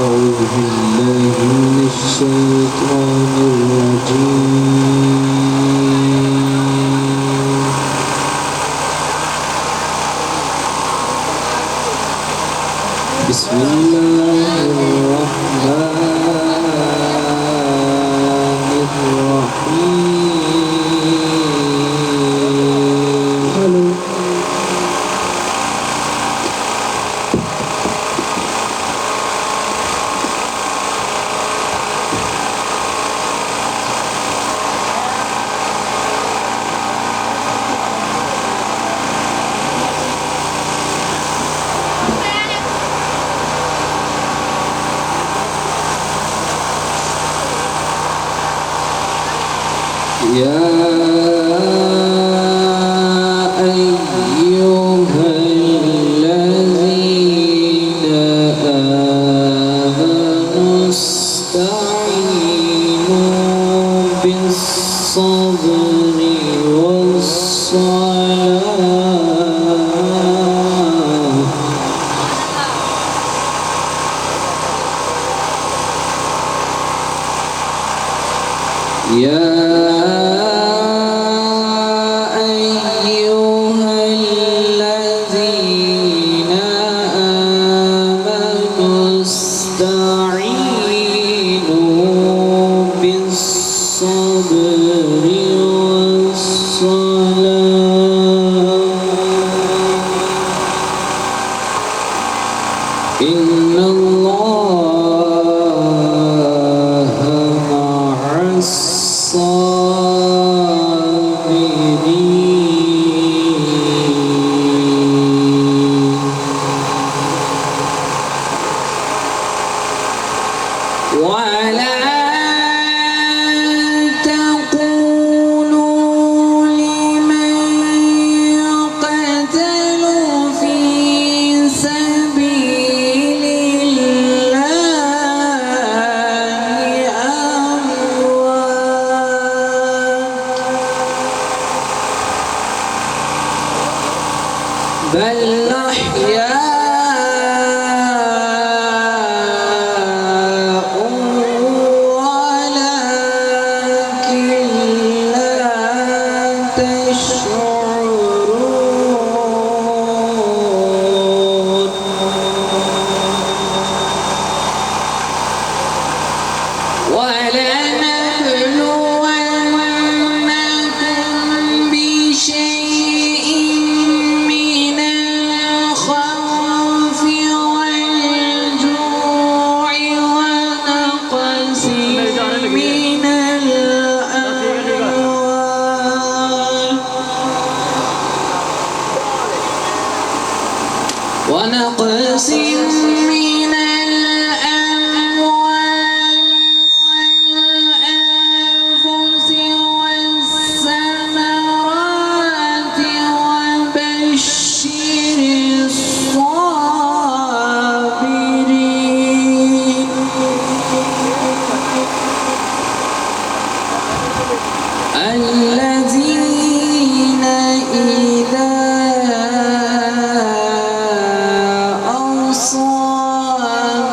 أعوذ بالله من الشيطان الرجيم. بسم الله الرحمن الرحيم. يا أيها الذين آمنوا استعينوا بالصبر والصلاة يا إن الله مع الصابرين. ولا تقولوا لمن يقتل في سبيل الله أموات بل أحياء ولكن لا تشعرون. ولنبلونكم بشيء من الخوف والجوع ونقص من الأموال ونقص من الأموال والأنفس والثمرات وبشر الصابرين الذين إذا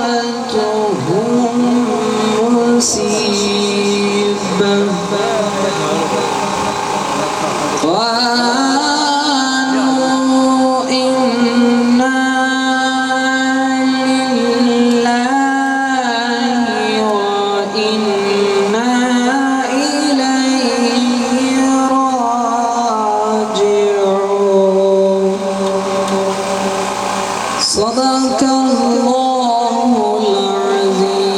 أصابتهم مصيبة قالوا إنا لله وإنا إليه راجعون. صدق الله العظيم.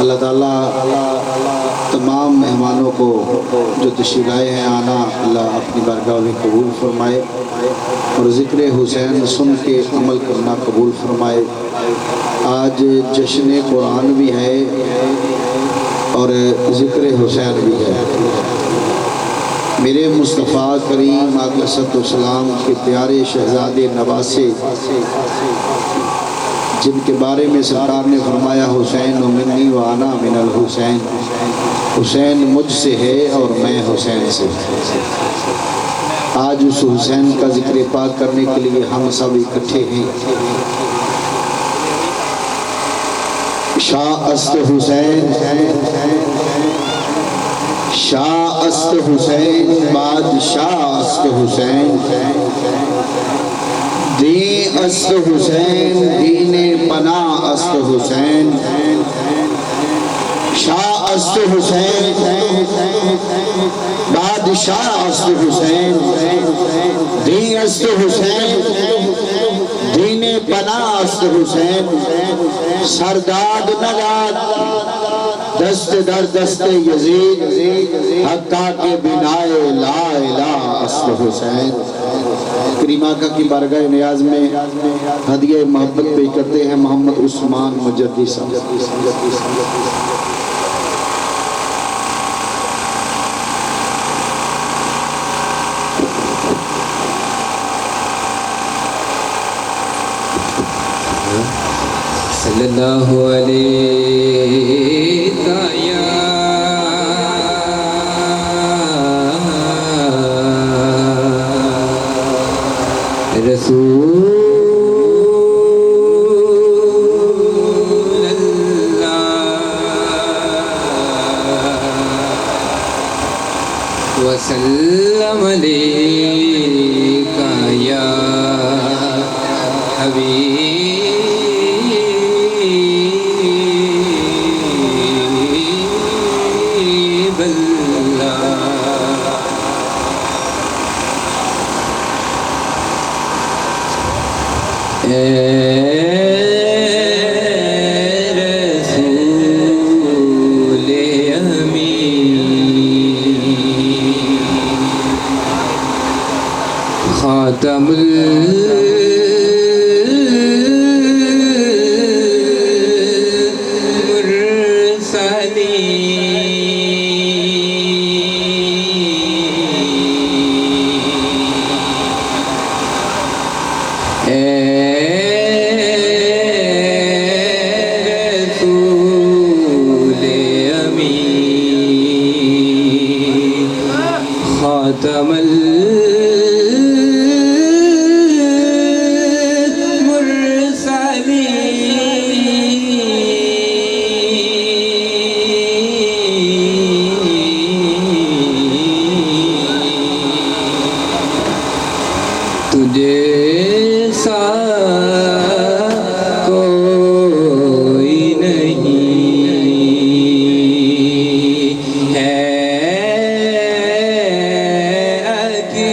اللہ تعالیٰ تمام مہمانوں کو جو تشریف لائے ہیں آنا اللہ اپنی بارگاہ میں قبول فرمائے اور ذکر حسین سن کے عمل کرنا قبول فرمائے۔ آج جشن قرآن بھی ہے اور ذکر حسین بھی ہے۔ میرے مصطفیٰ کریم علیہ السلام کے پیارے شہزادے نواسے جن کے بارے میں سرکار نے فرمایا حسین منی و انا من الحسین، حسین مجھ سے ہے اور میں حسین سے۔ آج اس حسین کا ذکر پاک کرنے کے لیے ہم سب اکٹھے ہیں۔ شاہ است حسین، شاہ است حسین، بادشاہ است حسین، دین است حسین، دین پناہ است حسین، شاہ است حسین، بادشاہ است حسین، دین است حسین، دین پناہ است حسین، سرداد نگاد دست در دست یزید، حقہ کے بنائے لا الہ است حسین۔ کریم آقا کی بارگاہ نیاز میں ہدیہ محبت پیش کرتے ہیں محمد عثمان مجدی صاحب۔ صلی اللہ علیہ یا رسول اللہ وسلم علیکہ یا حبیب اللہ۔ اے رسول امین، خاتم خاتم المرسلین، تجھے سا کوئی نہیں ہے عقیدہ،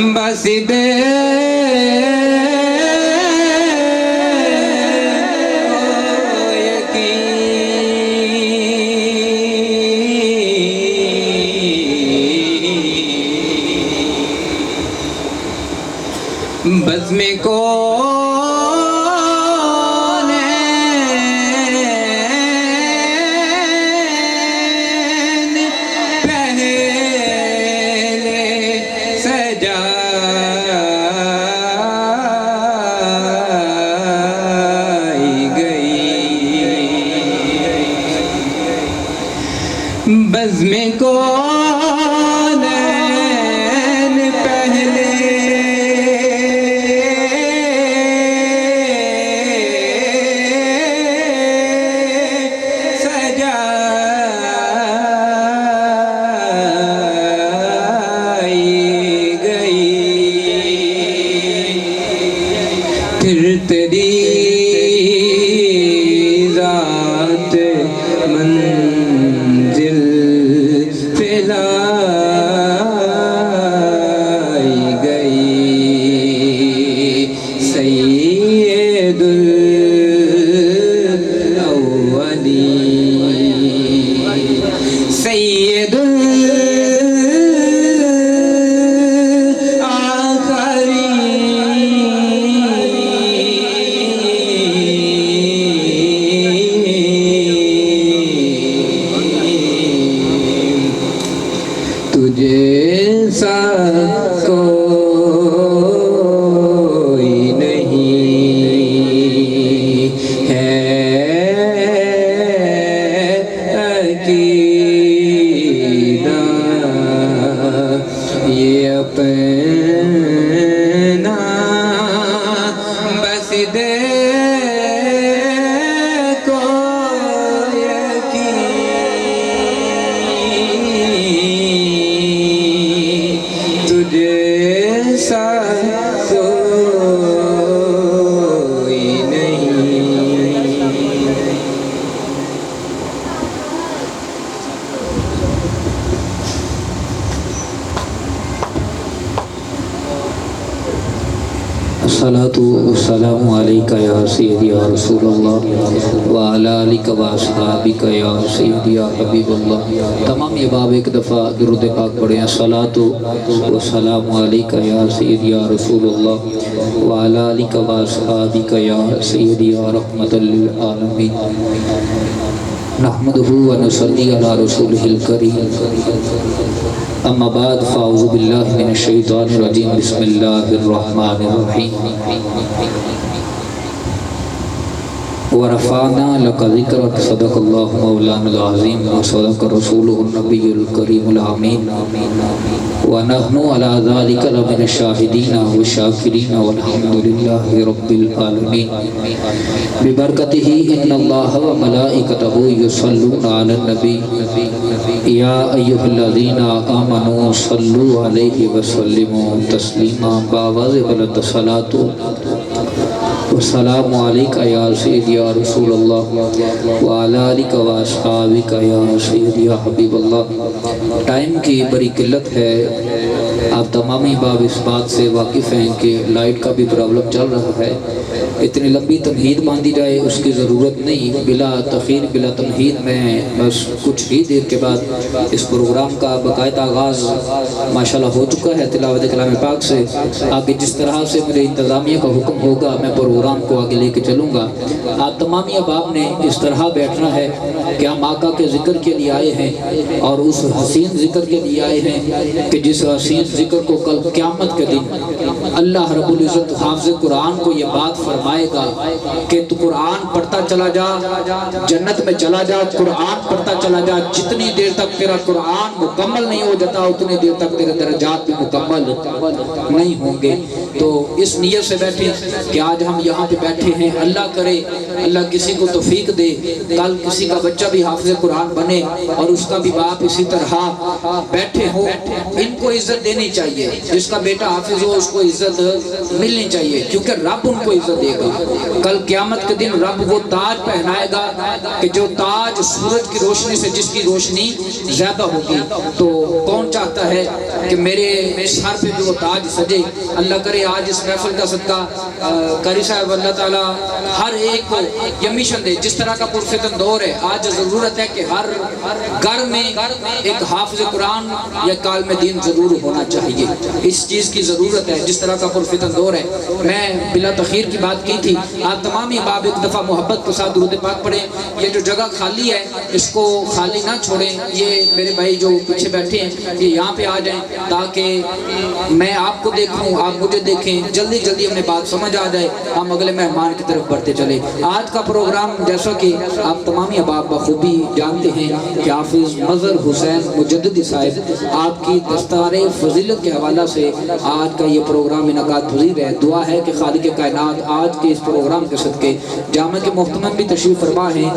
بس دے بس میں کون پہلے سجائی گئی بس میں کون پہلے پھر تیری ذات منزل پہ لائی گئی سید الاولین سید تجھے سا کوئی نہیں ہے عقیدہ یہ اپنا بس دے جیسا کوئی نہیں الصلاة والسلام علیکہ یا سیدی یا رسول اللہ وعلی آلک و اصحابک یا سیدی یا حبیب اللہ. تمام احباب ایک دفعہ درود پاک پڑھیں. الصلاة والسلام علیکہ یا سیدی یا رسول اللہ وعلی آلک و اصحابک یا سیدی یا رحمت للعالمین. نحمدہ و نصلی علی رسولہ الکریم. اما بعد فاعوذ باللہ من الشیطان الرجیم. بسم اللہ الرحمن الرحیم. ورفعنا لك ذکرک. صدق اللہ مولانا العظیم وصدق رسولہ النبی الکریم الامین. ونحن على ذلك لمن الشاہدین والشاکرین والحمد للہ رب العالمین. ببرکتہ ان اللہ وملائکتہ یصلون علی النبی یا ایھا الذین آمنوا صلوا علیہ وسلموا تسلیما. باوضع بلند الصلاۃ والسلام علیکہ یا سیدی یا رسول اللہ وعلی آلک و اصحابک یا سیدی یا حبیب اللہ. ٹائم کی بڑی قلت ہے. آپ تمامی باب اس بات سے واقف ہیں کہ لائٹ کا بھی پرابلم چل رہا ہے. اتنی لمبی تمہید باندھی جائے اس کی ضرورت نہیں. بلا تخیر بلا تمہید میں بس کچھ ہی دیر کے بعد اس پروگرام کا باقاعدہ آغاز ماشاءاللہ ہو چکا ہے تلاوت کلام پاک سے. آگے جس طرح سے میرے انتظامیہ کا حکم ہوگا میں پروگرام کو آگے لے کے چلوں گا. آپ تمامی احباب نے اس طرح بیٹھنا ہے کہ ہم آقا کے ذکر کے لیے آئے ہیں اور اس حسین ذکر کے لیے آئے ہیں کہ جس حسین ذکر کو کل قیامت کے دن اللہ رب العزت حافظ قرآن کو یہ بات فرمائے گا کہ تو قرآن پڑھتا چلا جا جنت میں چلا جا. قرآن پڑھتا چلا جا. جتنی دیر تک تیرا قرآن مکمل نہیں ہو جاتا اتنی دیر تک تیرے درجات بھی مکمل نہیں ہوں گے. تو اس نیت سے بیٹھے کہ آج ہم یہاں پہ بیٹھے ہیں. اللہ کرے اللہ کسی کو توفیق دے کل کسی کا بچہ بھی حافظ قرآن بنے اور اس کا بھی باپ اسی طرح بیٹھے ہو. ان کو عزت دینی چاہیے. جس کا بیٹا حافظ ہو اس کو عزت ملنی چاہیے کیونکہ رب ان کو عزت دے گا. کل قیامت کے دن رب وہ تاج پہنائے گا کہ جو تاج سورج کی روشنی سے جس کی روشنی زیادہ ہوگی. تو کون چاہتا ہے کہ میرے سر پہ بھی وہ تاج سجے. اللہ کرے آج اس محفل کا صدقہ قاری صاحب اللہ تعالیٰ ہر ایک کو یہ مشن دے. جس طرح کا پرفتن دور ہے آج ضرورت ہے کہ ہر گھر میں ایک حافظ قرآن یا کالم دین ضرور ہونا چاہیے. اس چیز کی ضرورت ہے. جس طرح کا پرفتن دور ہے. میں بلا تخیر کی بات کی تھی. آپ تمام احباب ایک دفعہ محبت کے ساتھ درود پاک پڑھیں. یہ جو جگہ خالی ہے اس کو خالی نہ چھوڑیں. یہ میرے بھائی جو پیچھے بیٹھے ہیں یہ یہاں پہ آ جائیں تاکہ میں آپ کو دیکھوں آپ مجھے دیکھیں. جلدی جلدی ہمیں بات سمجھ آ جائے ہم اگلے مہمان کی طرف بڑھتے چلے. آج کا پروگرام جیسا کہ آپ تمام احباب بخوبی جانتے ہیں کہ حافظ مظہر حسین مجددی صاحب آپ کی دستار فضیلت کے حوالہ سے آج کا یہ پروگرام انعقاد پذیر ہے. دعا ہے کہ خالق کائنات آج کے اس پروگرام کے صدقے جامع کے محتمم بھی تشریف فرما ہیں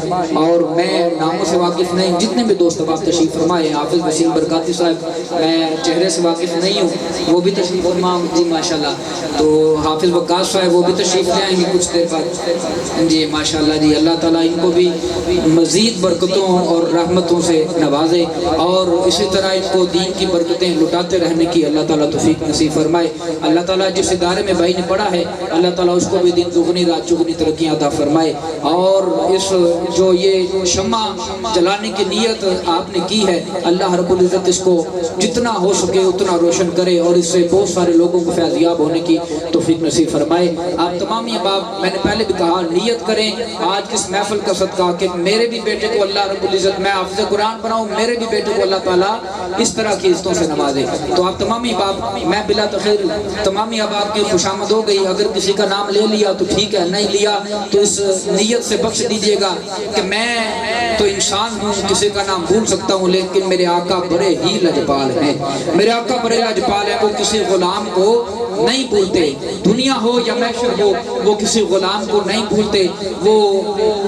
اور میں ناموں سے واقف نہیں. جتنے بھی دوست اب تشریف فرمائے حافظ وسیم برکاتی صاحب میں چہرے سے واقف نہیں ہوں وہ بھی تشریف فرما جی ماشاءاللہ. تو حافظ وقاص صاحب وہ بھی تشریف لے آئیں گے کچھ دیر بعد جی ماشاءاللہ جی. اللہ تعالیٰ ان کو بھی مزید برکتوں اور رحمتوں سے نوازے اور اسی طرح ان کو دین کی برکتیں لٹاتے رہنے کی اللہ تعالیٰ توفیق نصیب فرمائے. اللہ تعالیٰ جس ادارے میں بھائی نے پڑھا ہے اللہ تعالیٰ اس کو بھی دن دگنی رات چگنی ترقیاں عطا فرمائے. اور اس جو یہ شمع جلانے کی نیت آپ نے کی ہے اللہ رب العزت اس کو جتنا ہو سکے اتنا روشن کرے اور اس سے بہت سارے لوگوں کو فیضیاب ہونے کی توفیق نصیب فرمائے. آپ تمام احباب میں نے پہلے بھی کہا نیت کریں آج کس محفل کا صدقہ کہ میرے بھی بیٹے کو اللہ رب العزت میں حافظ قرآن بناؤں میرے بھی بیٹے کو اللہ تعالیٰ اس طرح کی عزتوں سے نوازے. تو آپ تمام احباب میں بلا تخیر تمام احباب کی خوشامد ہو گئی. اگر کسی کا نام لے لیا تو ٹھیک ہے نہیں لیا تو اس نیت سے بخش دیجئے گا کہ میں تو انسان ہوں کسی کا نام بھول سکتا ہوں لیکن میرے آقا بڑے ہی لجپال ہیں. میرے آقا بڑے لجپال ہیں. وہ کسی غلام کو نہیں بھولتے. دنیا ہو یا محشر ہو وہ کسی غلام کو نہیں بھولتے. وہ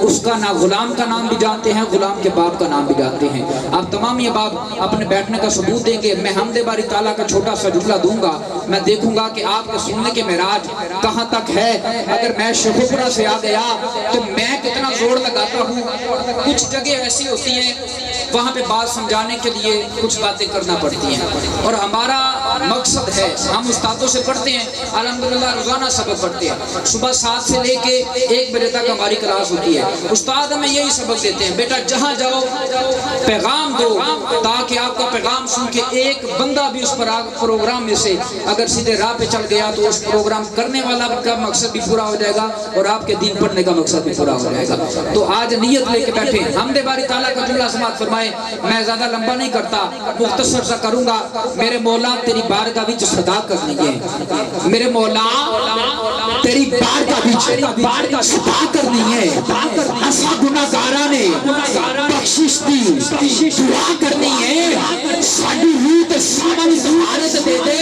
اس کا نہ غلام کا نام بھی جانتے ہیں غلام کے باپ کا نام بھی جانتے ہیں. آپ تمام یہ باپ اپنے بیٹھنے کا ثبوت دیں گے. میں حمد باری تعالیٰ کا چھوٹا سا جملہ دوں گا. میں دیکھوں گا کہ آپ کے سننے کے معراج کہاں تک ہے. اگر میں شکوپرا سے آ گیا تو میں کتنا زور لگاتا ہوں. کچھ جگہ ایسی ہوتی ہیں وہاں پہ بات سمجھانے کے لیے کچھ باتیں کرنا پڑتی ہیں اور ہمارا مقصد ہے ہم استادوں سے پڑھتے ہیں الحمدللہ روزانہ سبق پڑھتے ہیں. صبح 7 سے لے کے 1 بجے تک ہماری کلاس ہوتی ہے. استاد ہمیں یہی سبق دیتے ہیں بیٹا جہاں جاؤ پیغام دو تاکہ آپ کا پیغام سن کے ایک بندہ بھی اس پروگرام میں سے اگر سیدھے راہ پہ چل گیا تو اس پروگرام کرنے والا کا مقصد بھی پورا ہو جائے گا اور آپ کے دین پڑھنے کا مقصد بھی پورا ہو جائے گا. تو آج نیت لے کے بیٹھے حمد باری تعالیٰ کا جملہ سماعت فرمائے. میں زیادہ لمبا نہیں کرتا مختصر سا کروں گا. میرے مولا تیری بارگاہ وچ صدا کرنی ہے. میرے مولا تیری بارگاہ وچ صدا کرنی ہے. اسا گناہگاراں نے بخشش دی دعا کرنی ہے. ساڈی روح تے ساڈی سہارت دے دے.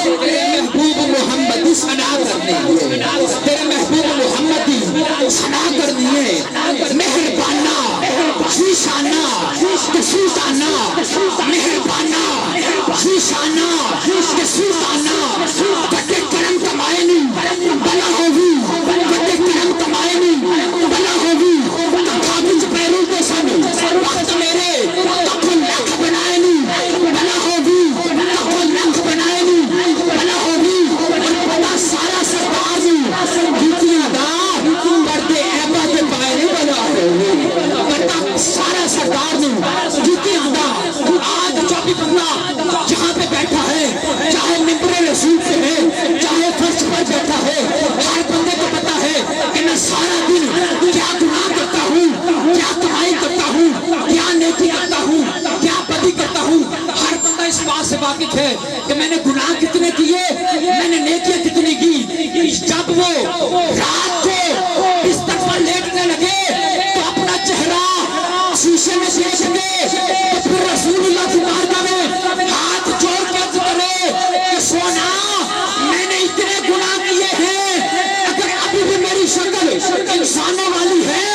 تیرے محبوب محمد دی ثنا کرنی ہے. تیرے محبوب محمد دی ثنا کرنی ہے. مہربانہ ذیشانہ سلطانہ مہربانہ ذیشانہ سلطانہ بڑے کرم کمائے نہیں بلا ہوگی. بڑے کرم کمائے نہیں بلا ہوگی. کابل پیروں کے سامنے وقت میرے تکو لکھ بنائے نہیں بلا ہوگی. تکو لکھ بنائے نہیں بلا ہوگی. بڑا سارا سرکار جیتیاں دا پردے ایبا کے پائے بلا ہوگی. بڑا سارا سرکار جیتیاں دا آج جو بھی بندہ جہاں پہ بیٹھا ہے چاہے ممبر رسول پہ ہے چاہے فرش پر بیٹھا ہے ہر بندے کو پتا ہے کہ میں سارا دن کیا گناہ کرتا ہوں کیا کمائی کرتا ہوں کیا نیکی کرتا ہوں کیا بدی کرتا ہوں. ہر بندہ اس بات سے واقف ہے کہ میں نے گناہ کتنے کیے میں نے نیکیاں کتنی کی. جب وہ رات کو بستر پر لیٹنے لگے تو اپنا چہرہ شیشے میں دیکھ گے تو پھر رسول اللہ کی بارگاہ میں ہاتھ جوڑ کے عرض کرے کہ سونا میں نے اتنے گناہ کیے ہیں اگر ابھی بھی میری شکل انسانوں والی ہے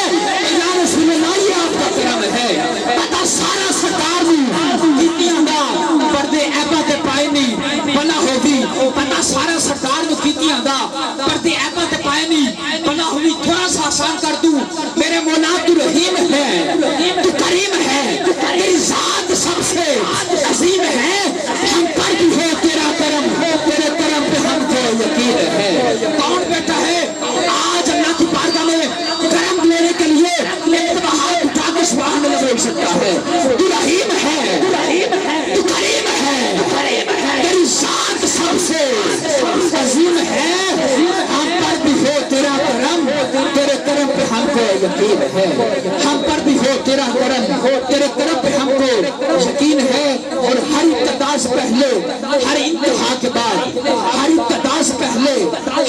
یا رسول اللہ یہ آپ کا کرم ہے. پتا سارا سرکار کیتیاں دا پردے ایبا تے پائے نہیں بلا ہوگی. پتا سارا سرکار کیتیاں دا پردے ایبا تے پائے نہیں بلا ہوگی. تھوڑا سا آسان کر دوں میرے مولا تو رحیم ہے تو کریم ہے یقین ہے، ہم پر بھی ہو تیرا کرم، تیرے کرم پہ ہم کو یقین ہے، اور ہر ابتدا سے پہلے ہر انتہا کے بعد، ہر ابتدا سے پہلے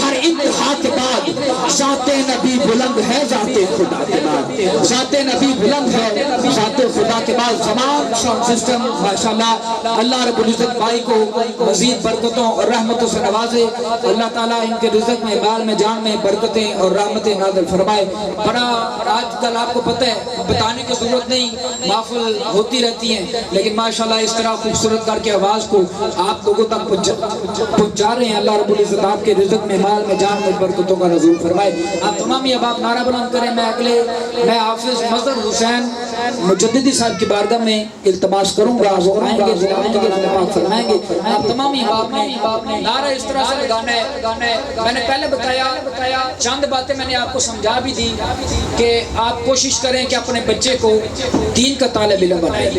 ہر انتہا کے بعد ذات نبی بلند ہے ذات خدا کے بعد، ذات نبی بلند ہے ذات خدا کے بعد۔ زمان ساؤنڈ سسٹم ماشاءاللہ، اللہ رب العزت بھائی کو مزید برکتوں اور رحمتوں سے نوازے، اللہ تعالیٰ ان کے رزق میں، مال میں، جان میں برکتیں اور رحمتیں نازل فرمائے۔ بڑا آج کل آپ کو پتہ ہے، بتانے کی ضرورت نہیں، محفل ہوتی رہتی ہیں، لیکن ماشاءاللہ اس طرح خوبصورت کر کے آواز کو آپ لوگوں تک پہنچا رہے ہیں۔ اللہ رب العزت آپ کے رزق میں، مال میں، جان میں برکتوں کا نزول فرمائے۔ آپ تمام ہی اب آپ نعرہ بلند کریں۔ میں حافظ مظہر حسین مجددی صاحب کی بارگاہ میں التماس کروں گا، وہ آئیں گے، دلاؤں گے، خدمات فرمائیں گے۔ آپ تمام ہی باپ نے نعرہ اس طرح سے لگانا ہے۔ میں نے پہلے بتایا، چند باتیں میں نے آپ کو سمجھا بھی دی کہ آپ کوشش کریں کہ اپنے بچے کو دین کا طالب علم بنائیں،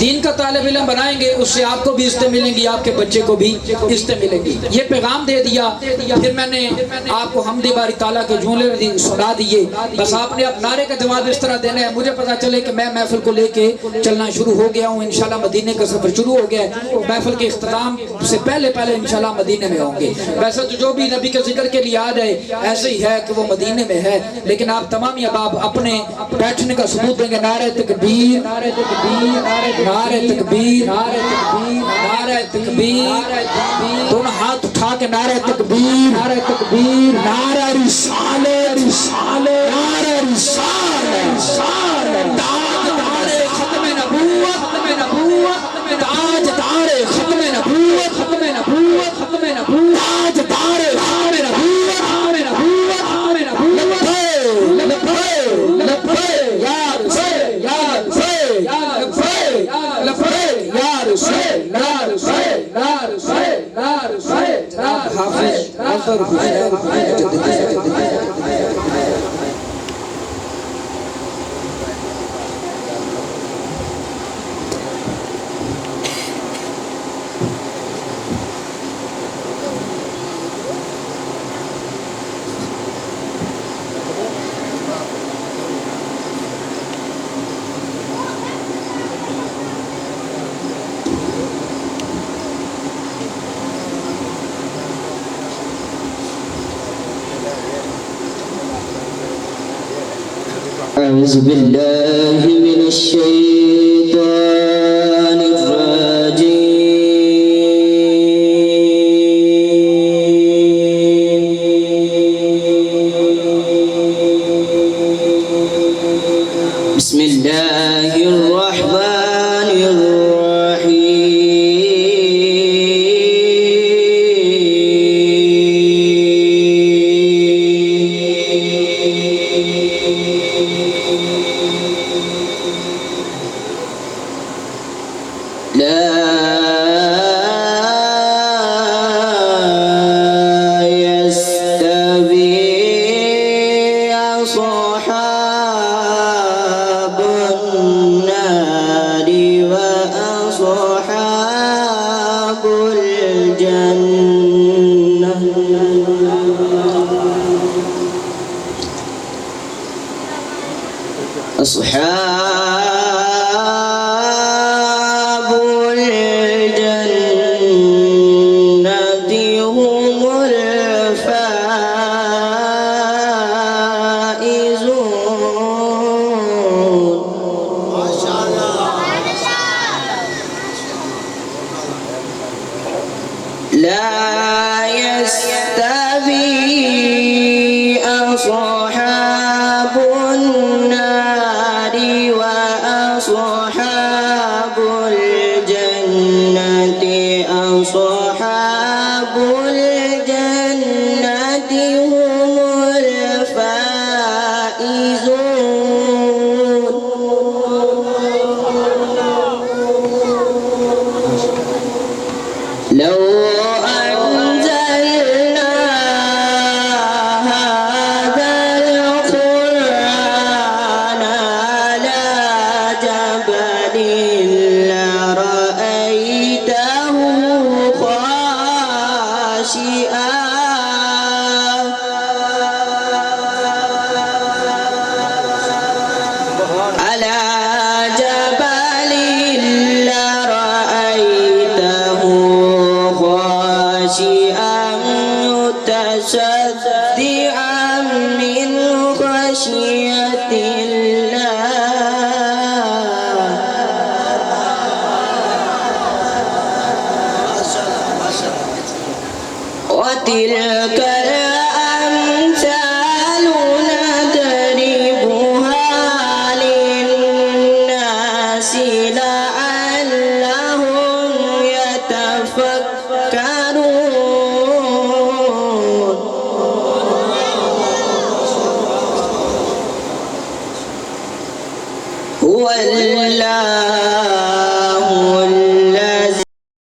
دین کا طالب علم بنائیں گے، اس سے آپ کو بھی عزتیں ملیں گی، آپ کے بچے کو بھی عزتیں ملیں گی۔ یہ پیغام دے دیا، پھر میں نے آپ کو حمد باری تعالیٰ کے جملے سنا دیے، بس آپ نے اب نعرے کا جواب اس طرح دینا ہے۔ مجھے پتا چلے کہ میں محفل کو لے کے چلنا شروع ہو گیا ہوں، انشاءاللہ مدینے کا سفر شروع ہو گیا ہے، محفل کے اختتام سے پہلے انشاءاللہ مدینے میں ہوں گے۔ ویسے تو جو بھی نبی کے ذکر کے لیے آ جائے ایسے ہی ہے کہ وہ مدینے میں ہے، لیکن آپ تمام ہی اب اپنے بیٹھنے کا ثبوت دیں گے۔ نعرہ تکبیر، نعرہ تکبیر، نعرہ تکبیر، نعرہ تکبیر، دونوں ہاتھ اٹھا کے نعرہ تکبیر، نعرہ تکبیر، نعرہ رسالت، نعرہ رسالت، تاجدار ختم نبوت، تاجدار ختم نبوت، تاجدار أعوذ بالله من الشيطان الرجيم بسم الله الرحمن أصحاب الجنة هم الفائزون لا يستوي أصحاب النار وأصحاب الجنة أصحاب الجنة هم الفائزون لو أنزلنا هذا القرآن على جبل لرأيته وتلك الأمثال نضربها للناس لعلهم يتفكرون